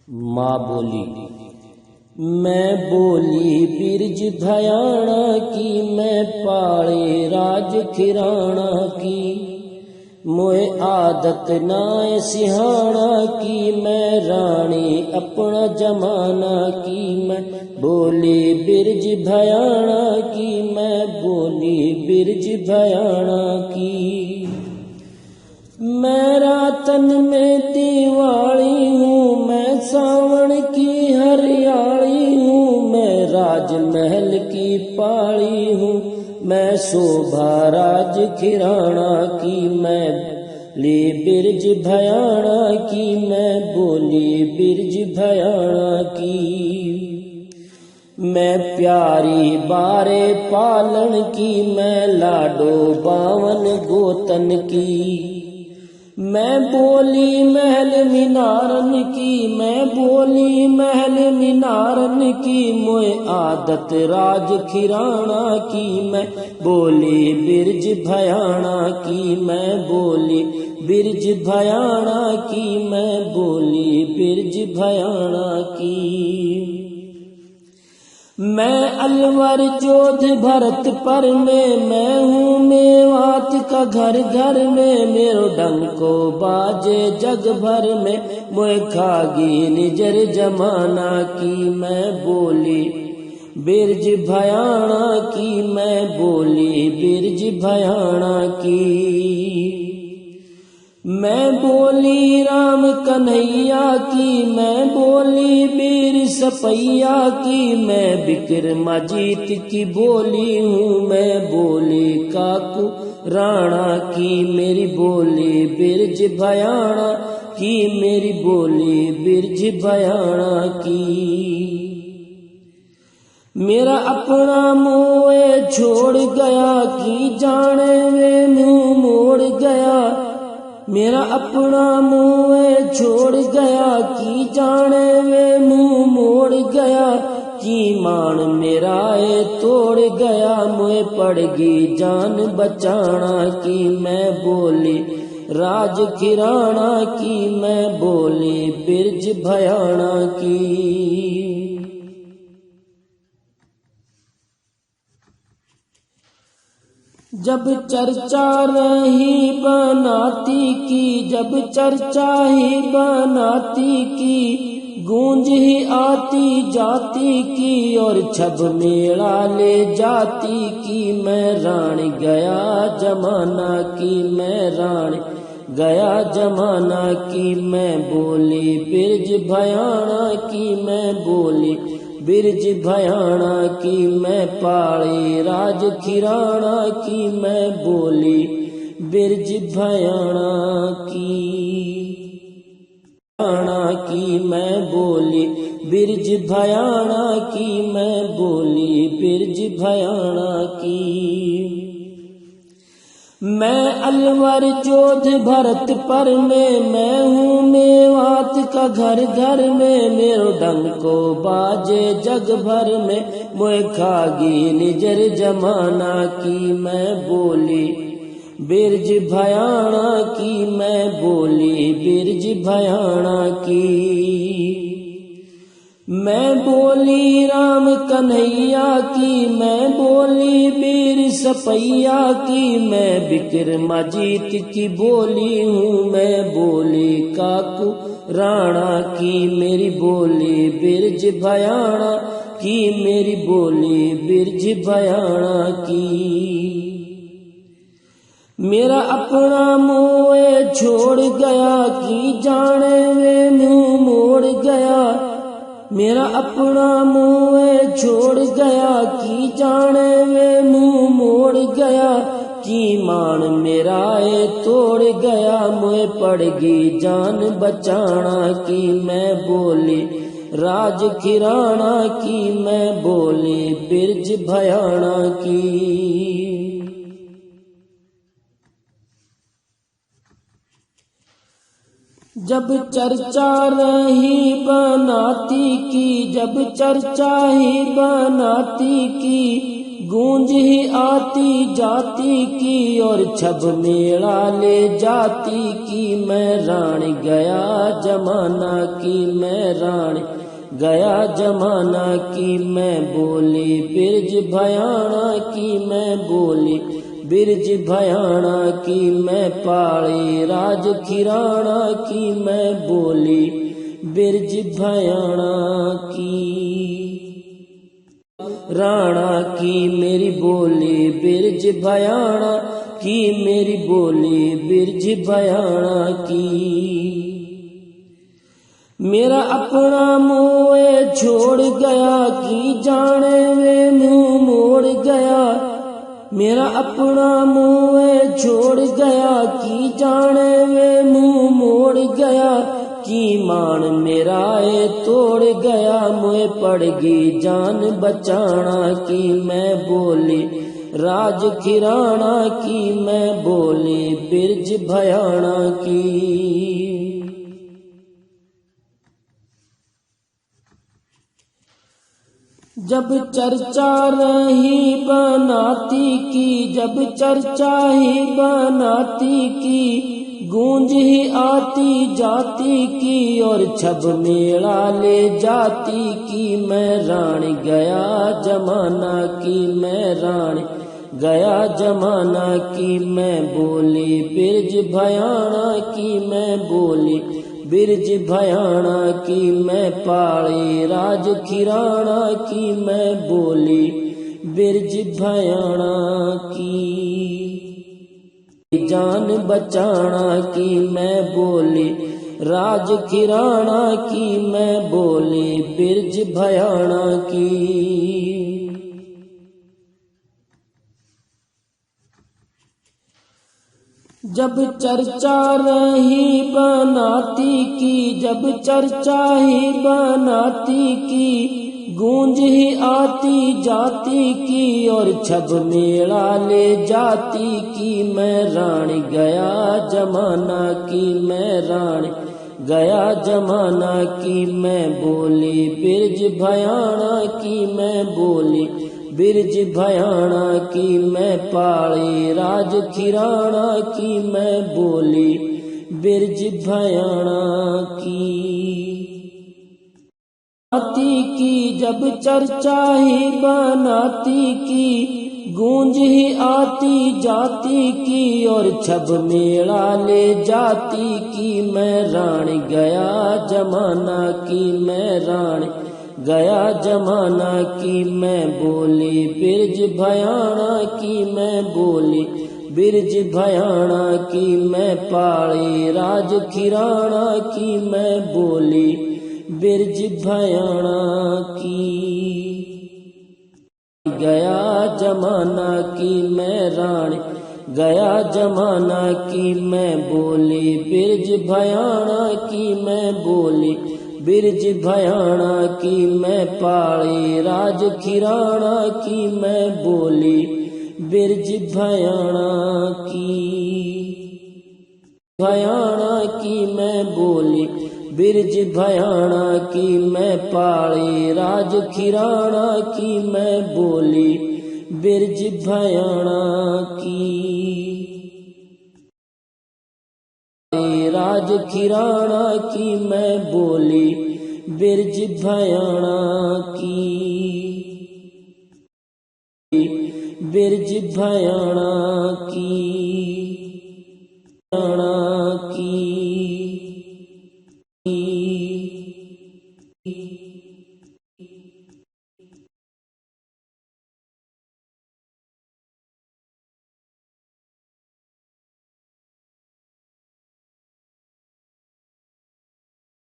माँ बोली। मैं बोली बिरज भयाणा की, मैं पाले राज खिराणा की। मोए आदत नाय सिहाना की, मैं रानी अपना जमाना की। मैं बोली बिरज भयाणा की, मैं बोली बिरज भयाणा की। मैं रातन में दिवाली हूँ, मैं सावन की हरियाली हूँ। मैं राजमहल की पाली हूँ, मैं शोभा राज खिराणा की। मैं ली बिरज भयाणा की, मैं बोली बिरज भयाणा की। मैं प्यारी बारे पालन की, मैं लाडो बावन गोतन की। मैं बोली महल मीनारन की, मैं बोली महल मीनारन की। मोए आदत राज खिराणा की, मैं बोली बिरज भयाणा की। मैं बोली बिरज भयाणा की, मैं बोली बिरज भयाणा की। मैं अलवर जोध भरत पर मैं हूँ मेवात का घर घर में। मेरो डंको बाजे जग भर में, मोए खागी निजर जमाना की। मैं बोली बिरज भयाणा की, मैं बोली बिरज भयाणा की। मैं बोली राम कन्हैया की, मैं बोली वीर सपैया की। मैं विक्रमाजीत की बोली हूँ, मैं बोली काकू राणा की। मेरी बोली बिरज भयाणा की, मेरी बोली बिरज भयाणा की। मेरा अपना मोए छोड़ गया की, जाने वे मुँह मोड़ गया। मेरा अपना मुँह छोड़ गया की, जाने वे मुँह मोड़ गया। की मान मेरा तोड़ गया, मुझे पड़गी जान बचाना की। मैं बोली राज खिराणा की, मैं बोली बिरज भयाणा की। जब चर्चा रही बनाती की, जब चर्चा ही बनाती की। गूंज ही आती जाती की, और छब मेला ले जाती की। मैं रानी गया जमाना की, मैं रानी गया जमाना की। मैं बोली बिरज भयाणा की, मैं बोली बिरज भयाणा की। मैं पाली राज खिराणा की, मैं बोली बिरज भयाणा की। मैं बोली बिरज भयाणा की, मैं बोली बिरज भयाणा की। मैं अलवर जोध भरत पर मैं हूँ मेवात का घर घर में। मेरो डंको बाजे जग भर में, मोए खागी निजर जमाना की। मैं बोली बिरज भयाणा की, मैं बोली बिरज भयाणा की। मैं बोली राम कन्हैया की, मैं बोली वीर सपैया की। मैं विक्रमाजीत की बोली हूँ, मैं बोली काकू राणा की। मेरी बोली बिरज भयाणा की, मेरी बोली बिरज भयाणा की। मेरा अपना मोह छोड़ गया की, जाने वे मुँह मोड़ गया। मेरा अपना मुँह छोड़ गया की, जाने वे मुँह मोड़ गया। की मान मेरा तोड़ गया, मुझे पड़गी जान बचाना की। मैं बोली राज खिराणा की, मैं बोली बिरज भयाणा की। जब चर्चा रही बनाती की, जब चर्चा ही बनाती की। गूंज ही आती जाती की और छब मेला ले जाती की। मैं रानी गया जमाना की, मैं रानी गया जमाना की। मैं बोली बिरज भयाना की, मैं बोली बिरज भयाना की। मैं पाली राज खिराना की, मैं बोली बिरज भयाना की। राणा की मेरी बोली बिरज भयाना की, मेरी बोली बिरज भयाना की। मेरा अपना मुँह छोड़ गया की जाने वे मुँह मोड़ गया। मेरा अपना मुँह छोड़ गया की जाने वे मुँह मोड़ गया। की मान मेरा ये तोड़ गया, मुझे पड़गी जान बचाना की। मैं बोली राज खिराना की, मैं बोली बिरज भयाना की। जब चर्चा रही बनाती की, जब चर्चा ही बनाती की। गूंज ही आती जाती की और छब मेला ले जाती की। मैं रानी गया जमाना की, मैं रानी गया जमाना की। मैं बोली बिरज भयाना की, मैं बोली बिरज भयाना की। मैं पाली राज खिराना की, मैं बोली बिरज भयाना की। जान बचाना की, मैं बोली राज खिराना की। मैं बोली बिरज भयाना की। जब चर्चा रही बनाती की, जब चर्चा ही बनाती की। गूंज ही आती जाती की और छब मेला ले जाती की। मैं रानी गया जमाना की, मैं रानी गया जमाना की। मैं बोली बिरज भयाना की, मैं बोली बिरज भयाना की। मैं पाली राज खिराना की, मैं बोली बिरज भयाना की। आती की जब चर्चा ही बनाती की। गूंज ही आती जाती की और छब मेला ले जाती की। मैं रानी गया जमाना की, मैं रानी गया जमाना की। मैं बोली बिरज भयाना की, मैं बोली बिरज भयाना की। मैं पाली राज खिराना की, मैं बोली बिरज भयाना की। गया जमाना की, मैं रानी गया जमाना की। मैं बोली बिरज भयाना की, मैं बोली बिरज भयाना की। मैं पाली राज खिराना की, मैं बोली बिरज भयाना की। भयाना की मैं बोली बिरज भयाना की। मैं पाली राज खिराना की, मैं बोली बिरज भयाना की। राज खिराना की, मैं बोली बिरज भयाना की। बिरज भयाना की।